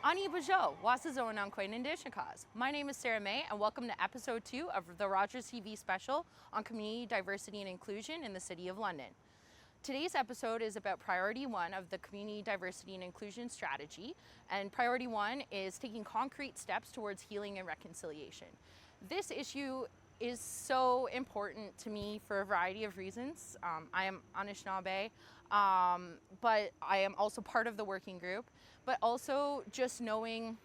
Oneida Joe Antone. My name is Sara Mai, and welcome to episode 2 of the Rogers TV special on community diversity and inclusion in the City of London. Today's episode is about Priority 1 of the Community Diversity and Inclusion Strategy, and Priority 1 is taking concrete steps towards healing and reconciliation. This issue is so important to me for a variety of reasons. I am Anishinaabe, but I am also part of the working group, but also just knowing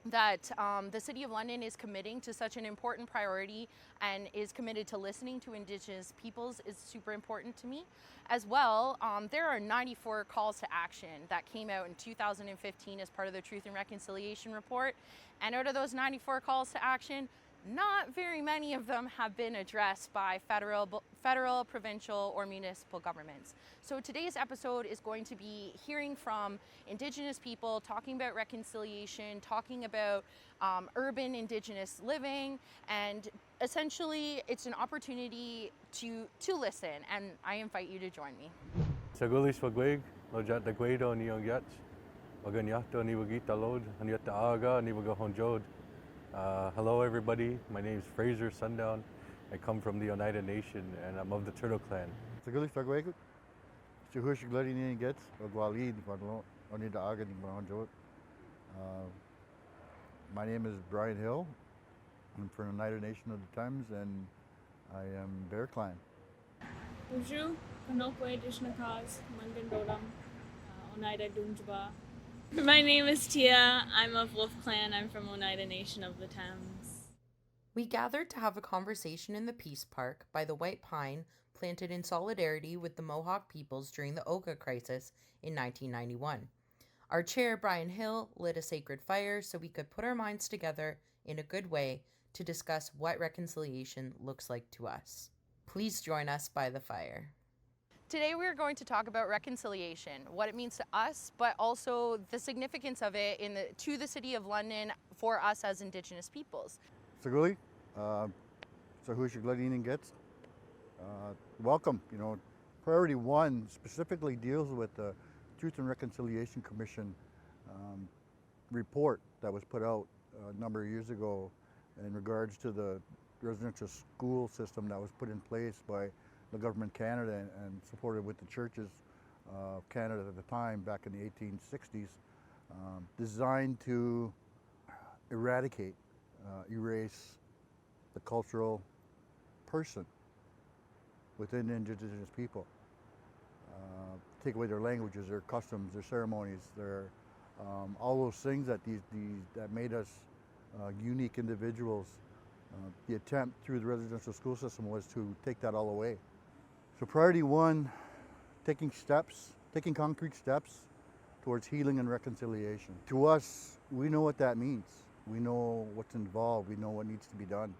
that the City of London is committing to such an important priority and is committed to listening to Indigenous peoples is super important to me. As well, there are 94 calls to action that came out in 2015 as part of the Truth and Reconciliation Report. And out of those 94 calls to action, not very many of them have been addressed by federal, provincial, or municipal governments. So today's episode is going to be hearing from Indigenous people, talking about reconciliation, talking about urban Indigenous living, and essentially it's an opportunity to listen, and I invite you to join me. Sagulis wagweg, lojat dagwedo ni yat, waganyato ni wagita lod, anyata aga ni wagahonjod. Hello everybody, my name is Frazer Sundown. I come from the Oneida Nation and I'm of the Turtle Clan. Sagulis wagweg, chuhush gladi ni gets, wagwalid, Oneida aga ni wagahonjod. My name is Brian Hill. I'm from the Oneida Nation of the Thames, and I am Bear Clan. Uju, Kanokwe Dishnakas, Mangan Oneida Dunjaba. My name is Tia. I'm of Wolf Clan. I'm from Oneida Nation of the Thames. We gathered to have a conversation in the Peace Park by the White Pine planted in solidarity with the Mohawk peoples during the Oka crisis in 1991. Our chair, Brian Hill, lit a sacred fire so we could put our minds together in a good way to discuss what reconciliation looks like to us. Please join us by the fire. Today we're going to talk about reconciliation, what it means to us, but also the significance of it to the City of London for us as Indigenous peoples. Saguli, Sahush gladi ni gets. Welcome. You know, Priority 1 specifically deals with the Truth and Reconciliation Commission report that was put out a number of years ago in regards to the residential school system that was put in place by the government of Canada and supported with the churches of Canada at the time back in the 1860s, designed to eradicate, erase the cultural person within Indigenous people. Take away their languages, their customs, their ceremonies, their all those things that that made us unique individuals. The attempt through the residential school system was to take that all away. So Priority 1, taking concrete steps towards healing and reconciliation. To us, we know what that means. We know what's involved. We know what needs to be done.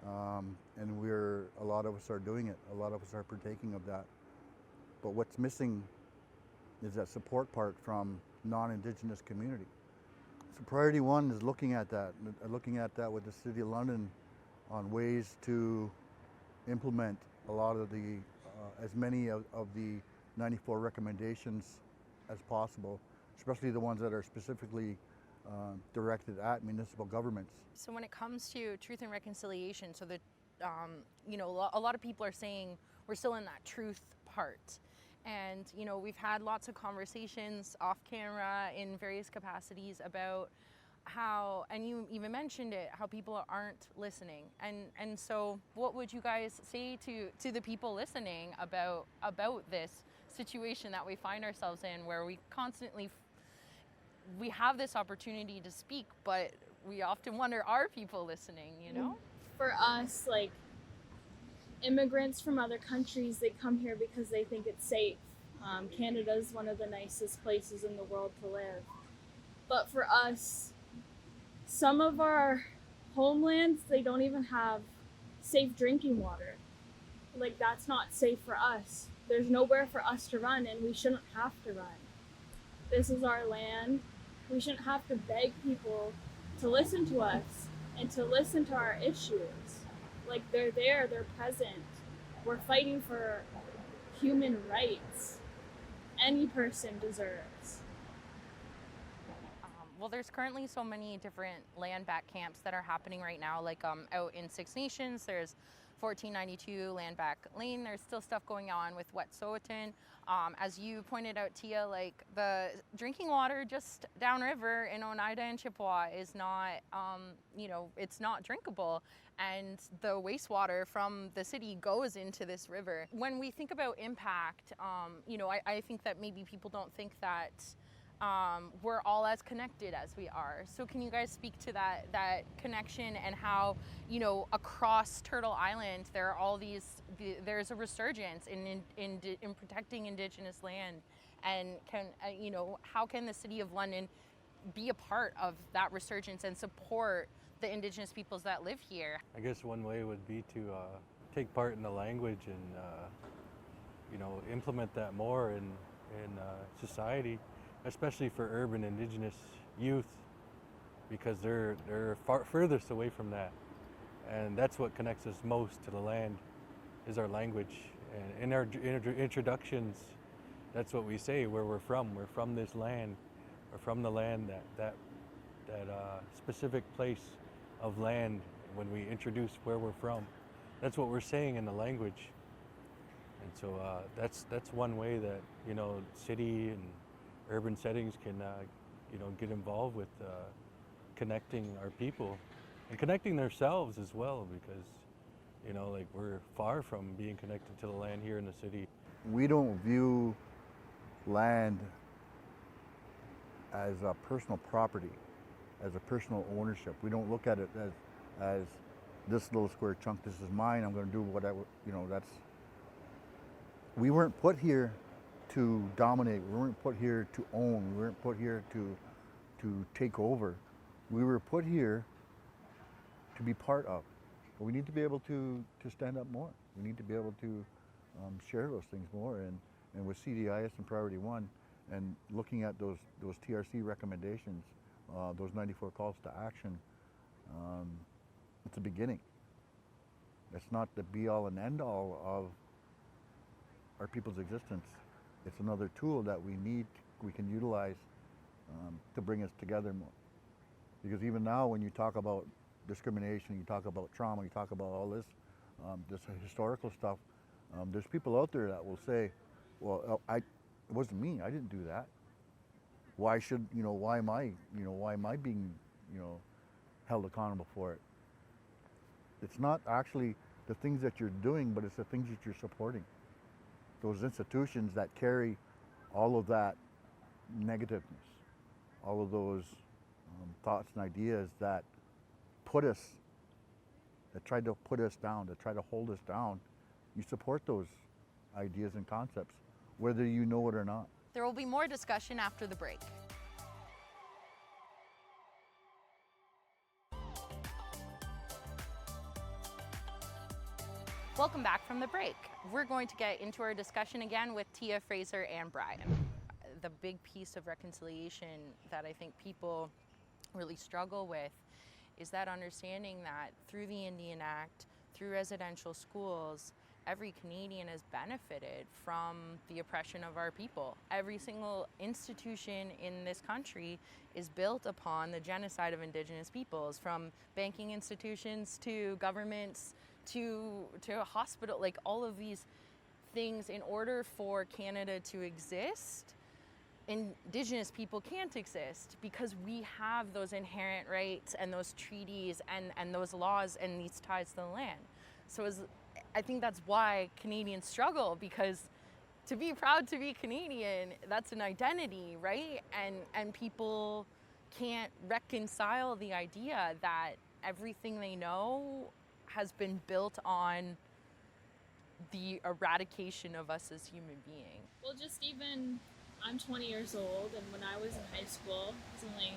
And a lot of us are doing it. A lot of us are partaking of that. But what's missing is that support part from non-Indigenous community. So Priority 1 is looking at that with the City of London on ways to implement a lot of the, as many of the 94 recommendations as possible, especially the ones that are specifically directed at municipal governments. So when it comes to truth and reconciliation, so that, a lot of people are saying we're still in that truth part. And, we've had lots of conversations off camera in various capacities about how, and you even mentioned it, how people aren't listening. And so what would you guys say to the people listening about this situation that we find ourselves in, where we constantly, we have this opportunity to speak, but we often wonder, are people listening, For us, immigrants from other countries, they come here because they think it's safe. Canada is one of the nicest places in the world to live. But for us, some of our homelands, they don't even have safe drinking water. That's not safe for us. There's nowhere for us to run, and we shouldn't have to run. This is our land. We shouldn't have to beg people to listen to us and to listen to our issues. They're there, they're present. We're fighting for human rights. Any person deserves. Well, there's currently so many different land back camps that are happening right now, like out in Six Nations, there's 1492 Land Back Lane. There's still stuff going on with Wet'suwet'en. As you pointed out, Tia, like the drinking water just downriver in Oneida and Chippewa is not, it's not drinkable. And the wastewater from the city goes into this river. When we think about impact, I think that maybe people don't think that we're all as connected as we are. So can you guys speak to that connection and how, across Turtle Island there are all there's a resurgence in protecting Indigenous land, and how can the City of London be a part of that resurgence and support the Indigenous peoples that live here? I guess one way would be to take part in the language and implement that more in society, especially for urban Indigenous youth, because they're far furthest away from that, and that's what connects us most to the land is our language. And in our introductions, that's what we say, where we're from. We're from this land. We're from the land, that specific place of land. When we introduce where we're from, that's what we're saying in the language. And so that's one way that city and urban settings can get involved with connecting our people and connecting themselves as well, because we're far from being connected to the land here in the city. We don't view land as a personal property, as a personal ownership. We don't look at it as this little square chunk, this is mine, I'm going to do whatever, we weren't put here to dominate, we weren't put here to own, we weren't put here to take over. We were put here to be part of. But we need to be able to stand up more. We need to be able to share those things more. And with CDIS and Priority 1, and looking at those TRC recommendations, those 94 calls to action, it's a beginning. It's not the be-all and end-all of our people's existence. It's another tool that we can utilize to bring us together more. Because even now, when you talk about discrimination, you talk about trauma, you talk about all this historical stuff, there's people out there that will say, well, it wasn't me, I didn't do that. Why am I being, held accountable for it? It's not actually the things that you're doing, but it's the things that you're supporting. Those institutions that carry all of that negativeness, all of those thoughts and ideas that tried to put us down, that try to hold us down, you support those ideas and concepts, whether you know it or not. There will be more discussion after the break. Welcome back from the break. We're going to get into our discussion again with Tia, Frazer, and Brian. The big piece of reconciliation that I think people really struggle with is that understanding that through the Indian Act, through residential schools, every Canadian has benefited from the oppression of our people. Every single institution in this country is built upon the genocide of Indigenous peoples, from banking institutions to governments to a hospital, like all of these things. In order for Canada to exist, Indigenous people can't exist because we have those inherent rights and those treaties and those laws and these ties to the land. So I think that's why Canadians struggle, because to be proud to be Canadian, that's an identity, right? And people can't reconcile the idea that everything they know has been built on the eradication of us as human beings. Well, just even, I'm 20 years old, and when I was in high school, it was only,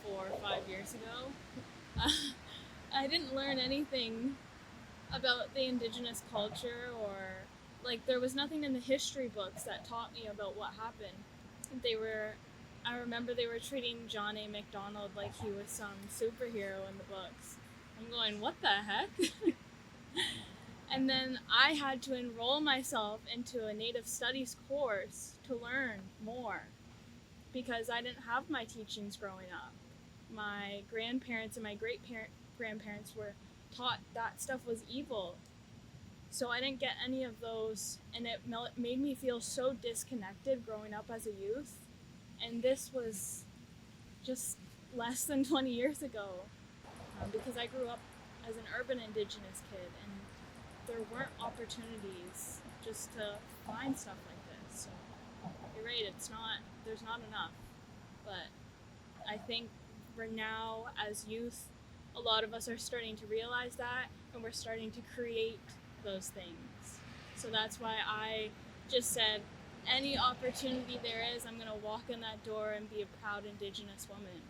4 or 5 years ago, I didn't learn anything about the Indigenous culture, or there was nothing in the history books that taught me about what happened. I remember they were treating John A. Macdonald like he was some superhero in the books. I'm going, what the heck? And then I had to enroll myself into a Native Studies course to learn more. because I didn't have my teachings growing up. My grandparents and my grandparents were taught that stuff was evil. So I didn't get any of those, and it made me feel so disconnected growing up as a youth. And this was just less than 20 years ago, because I grew up as an urban Indigenous kid, and there weren't opportunities just to find stuff like this. So you're right, there's not enough. But I think for now, as youth, a lot of us are starting to realize that, and we're starting to create those things. So that's why I just said, any opportunity there is, I'm gonna walk in that door and be a proud Indigenous woman.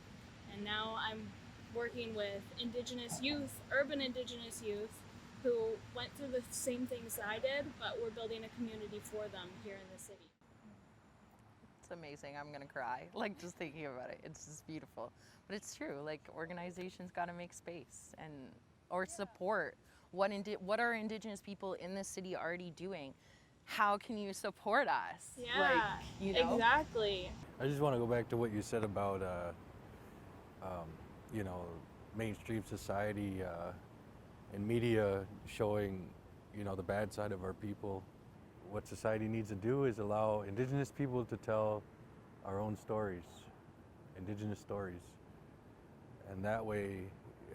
And now I'm working with Indigenous youth, urban Indigenous youth, who went through the same things that I did, but we're building a community for them here in the city. It's amazing. I'm gonna cry, like, just thinking about it. It's just beautiful. But it's true, like, organizations gotta make space or support. What are Indigenous people in this city already doing? How can you support us? Yeah, exactly. I just want to go back to what you said about, mainstream society and media showing, the bad side of our people. What society needs to do is allow Indigenous people to tell our own stories, Indigenous stories. And that way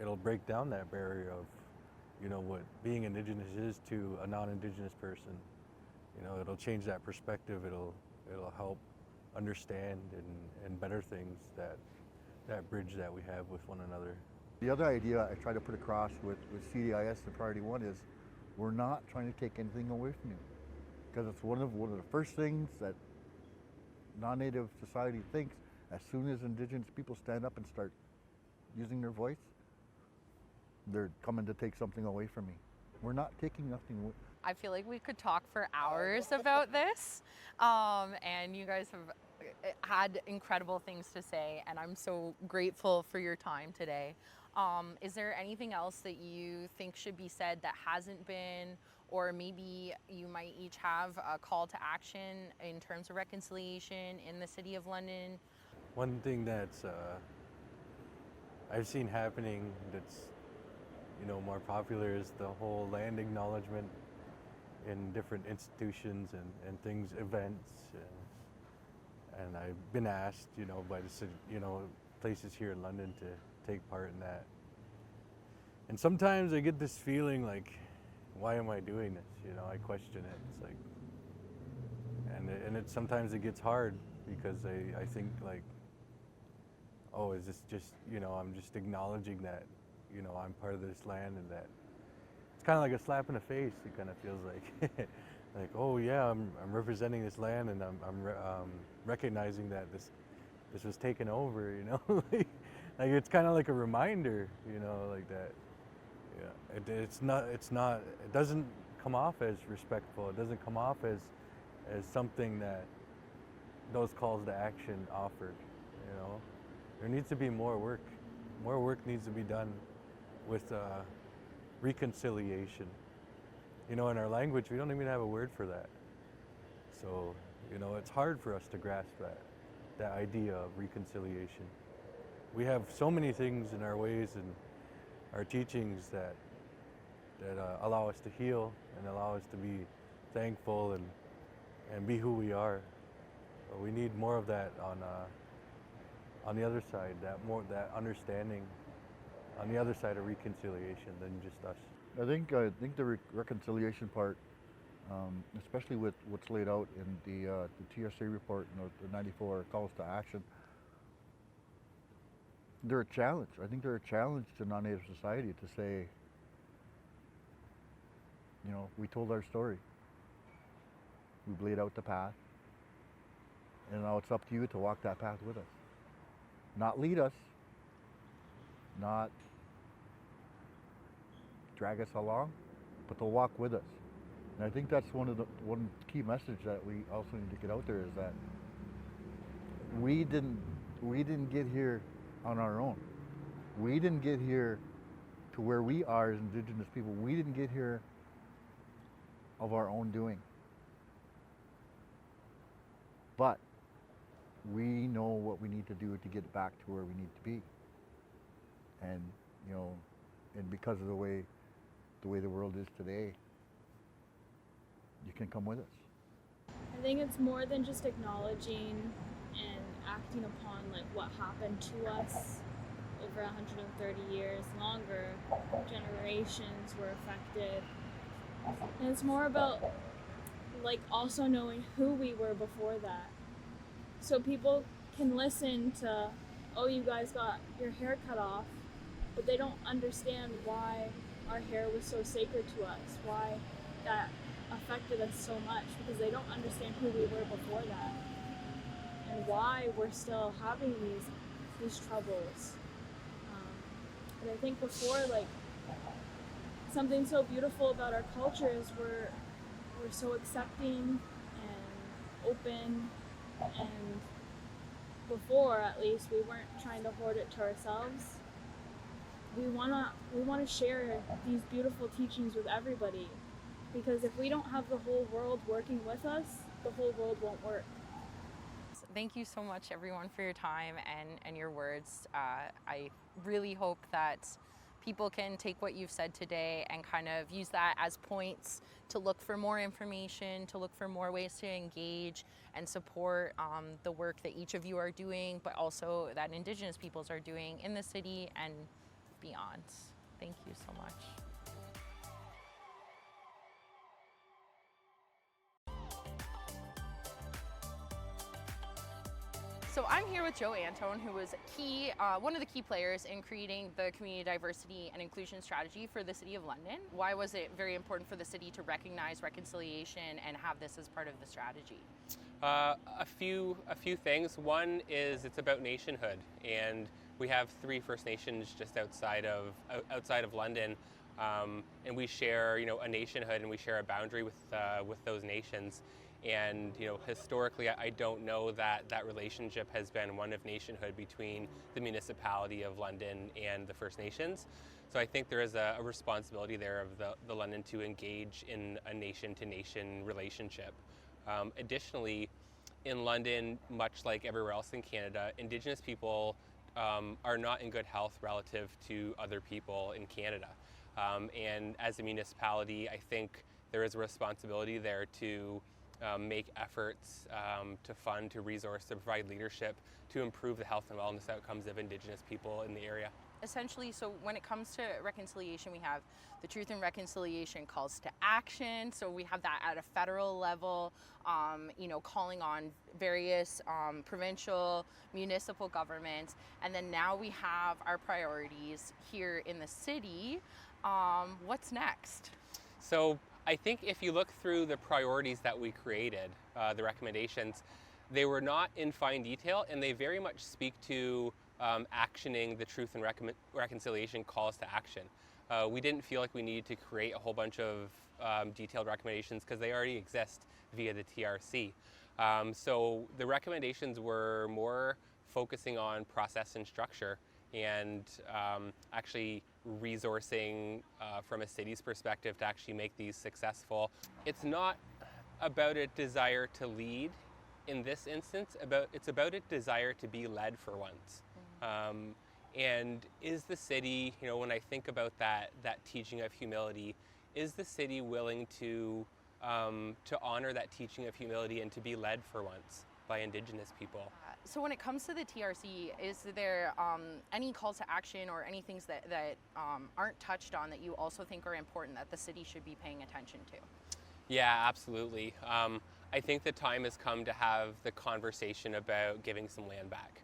it'll break down that barrier of, what being Indigenous is to a non-Indigenous person. It'll change that perspective. It'll help understand and better things that bridge that we have with one another. The other idea I try to put across with CDIS and Priority 1 is we're not trying to take anything away from you, because it's one of the first things that non-Native society thinks. As soon as Indigenous people stand up and start using their voice, they're coming to take something away from me. We're not taking nothing away. I feel like we could talk for hours about this, and you guys have had incredible things to say, and I'm so grateful for your time today. Is there anything else that you think should be said that hasn't been, or maybe you might each have a call to action in terms of reconciliation in the City of London? One thing that's I've seen happening that's more popular is the whole land acknowledgement in different institutions and things, events, and I've been asked, by the city, places here in London to take part in that. And sometimes I get this feeling like, why am I doing this? I question it. It's like, and sometimes it gets hard because I think like, oh, is this just, I'm just acknowledging that, I'm part of this land, and that it's kind of like a slap in the face. It kind of feels like, like, oh yeah, I'm representing this land, and I'm recognizing that this was taken over, like it's kind of like a reminder, like that. Yeah, it doesn't come off as respectful. It doesn't come off as something that those calls to action offered. There needs to be more work. More work needs to be done with reconciliation. In our language, we don't even have a word for that. So, it's hard for us to grasp that idea of reconciliation. We have so many things in our ways and our teachings that allow us to heal and allow us to be thankful and be who we are. But we need more of that on the other side, that understanding on the other side of reconciliation than just us. I think the reconciliation part, especially with what's laid out in the TSA report and the 94 calls to action, they're a challenge. I think they're a challenge to non-Native society to say, we told our story. We've laid out the path, and now it's up to you to walk that path with us. Not lead us, not drag us along, but to walk with us. And I think that's one key message that we also need to get out there, is that we didn't get here on our own. We didn't get here to where we are as Indigenous people. We didn't get here of our own doing. But we know what we need to do to get back to where we need to be. And, you know, and because of the way the world is today, you can come with us. I think it's more than just acknowledging and acting upon like what happened to us over 130 years longer. Generations were affected. And it's more about like also knowing who we were before that. So people can listen to, oh, you guys got your hair cut off, but they don't understand why our hair was so sacred to us, why that affected us so much, because they don't understand who we were before that and why we're still having these troubles. But I think before, like, something so beautiful about our culture is we're so accepting and open, and before, at least, we weren't trying to hoard it to ourselves. We wanna share these beautiful teachings with everybody, because if we don't have the whole world working with us, the whole world won't work. Thank you so much, everyone, for your time and your words. I really hope that people can take what you've said today and kind of use that as points to look for more information, to look for more ways to engage and support the work that each of you are doing, but also that Indigenous peoples are doing in the city and beyond. Thank you so much. So I'm here with Joe Antone, who was one of the key players in creating the community diversity and inclusion strategy for the City of London. Why was it very important for the city to recognize reconciliation and have this as part of the strategy? A few things. One is it's about nationhood, and we have 3 First Nations just outside of London, and we share, a nationhood, and we share a boundary with those nations. And historically, I don't know that relationship has been one of nationhood between the municipality of London and the First Nations. So I think there is a responsibility there of the London to engage in a nation-to-nation relationship. Additionally, in London, much like everywhere else in Canada, Indigenous people are not in good health relative to other people in Canada. And as a municipality, I think there is a responsibility there to make efforts to fund, to resource, to provide leadership to improve the health and wellness outcomes of Indigenous people in the area. Essentially, so when it comes to reconciliation, we have the Truth and Reconciliation calls to action. So we have that at a federal level, calling on various provincial, municipal governments. And then now we have our priorities here in the city. What's next? So I think if you look through the priorities that we created, the recommendations, they were not in fine detail, and they very much speak to actioning the Truth and Reconciliation calls to action. We didn't feel like we needed to create a whole bunch of detailed recommendations because they already exist via the TRC. So the recommendations were more focusing on process and structure, and actually resourcing from a city's perspective to actually make these successful. It's not about a desire to lead in this instance, it's about a desire to be led for once. And is the city, when I think about that teaching of humility, is the city willing to honor that teaching of humility and to be led for once by Indigenous people? So when it comes to the TRC, is there any calls to action or any things that aren't touched on that you also think are important that the city should be paying attention to? Yeah, absolutely. I think the time has come to have the conversation about giving some land back.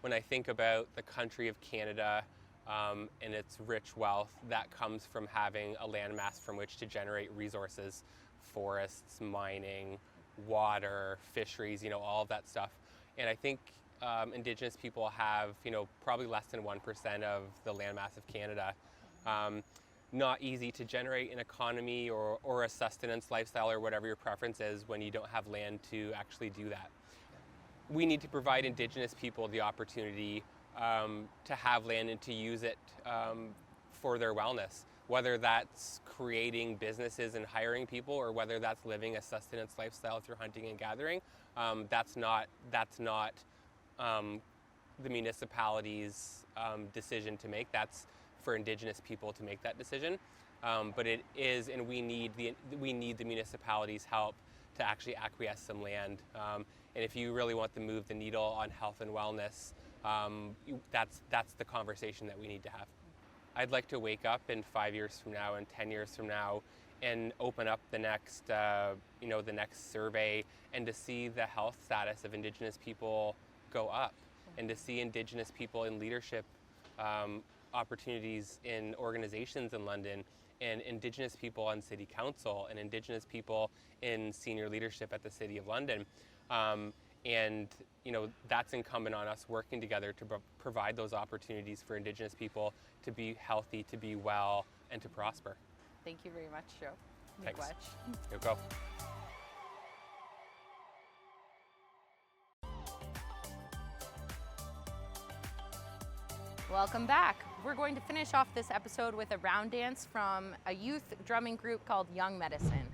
When I think about the country of Canada and its rich wealth, that comes from having a landmass from which to generate resources, forests, mining, water, fisheries, all of that stuff. And I think Indigenous people have, probably less than 1% of the landmass of Canada. Not easy to generate an economy or a sustenance lifestyle or whatever your preference is when you don't have land to actually do that. We need to provide Indigenous people the opportunity to have land and to use it for their wellness, whether that's creating businesses and hiring people or whether that's living a sustenance lifestyle through hunting and gathering. That's not the municipality's decision to make. That's for Indigenous people to make that decision. But it is, and we need the municipality's help to actually acquiesce some land. And if you really want to move the needle on health and wellness, that's the conversation that we need to have. I'd like to wake up in 5 years from now and 10 years from now and open up the next, the next survey, and to see the health status of Indigenous people go up, and to see Indigenous people in leadership opportunities in organizations in London, and Indigenous people on City Council, and Indigenous people in senior leadership at the City of London. And that's incumbent on us working together to provide those opportunities for Indigenous people to be healthy, to be well, and to prosper. Thank you very much, Joe. Thanks. Miigwech. Here we go. Welcome back. We're going to finish off this episode with a round dance from a youth drumming group called Young Medicine.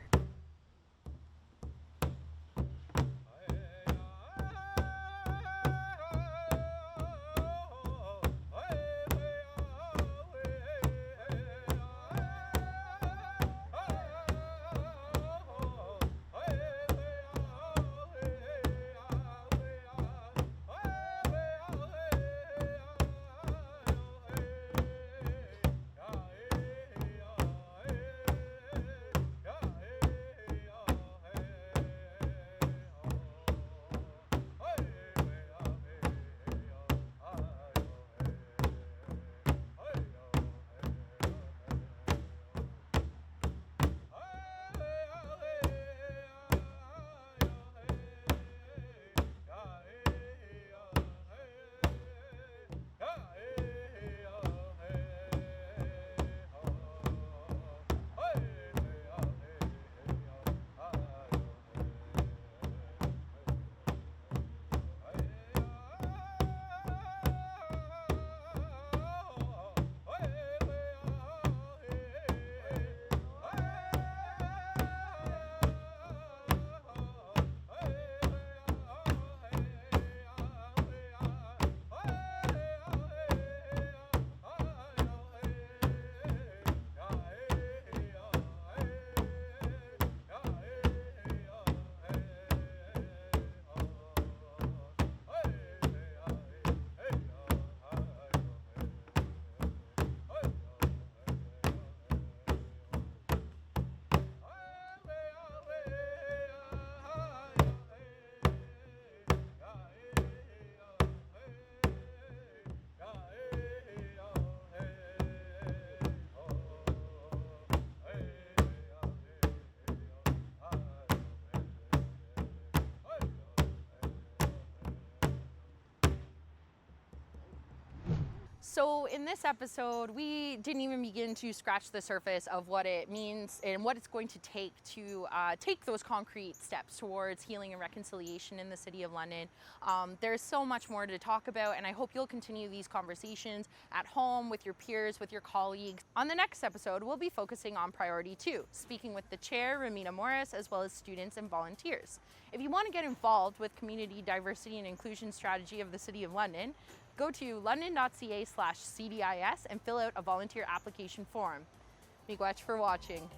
So in this episode, we didn't even begin to scratch the surface of what it means and what it's going to take those concrete steps towards healing and reconciliation in the City of London. There's so much more to talk about, and I hope you'll continue these conversations at home, with your peers, with your colleagues. On the next episode, we'll be focusing on Priority 2, speaking with the chair, Ramina Morris, as well as students and volunteers. If you want to get involved with community diversity and inclusion strategy of the City of London, go to london.ca/CDIS and fill out a volunteer application form. Miigwech for watching.